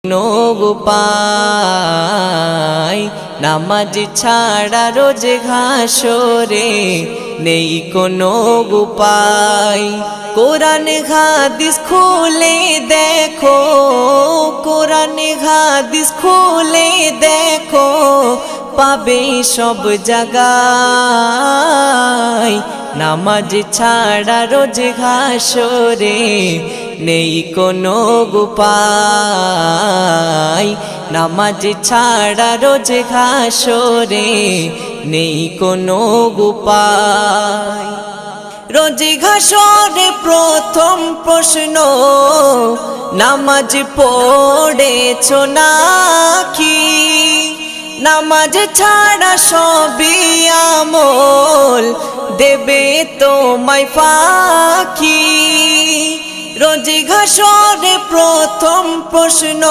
কোনো উপায় নামাজ ছাড়া রোজ ঘাসরে নেই কোনো উপায়। কোরআন হাদিস খুলে দেখো, কোরআন হাদিস খুলে দেখো, পাবে সব জায়গায়। নামাজ ছাড়া রোজ ঘাসরে নেই কোনো উপায়। নামাজ ছাড়া রোজ ঘাসরে নেই কোনো উপায়। রোজ ঘাসরে প্রথম প্রশ্ন, নামাজ পড়েছো নাকি? নামাজ ছাড়া সবই আমল দেবে তোমায় ফাঁকি। রোজ ঘাসরে প্রথম প্রশ্ন।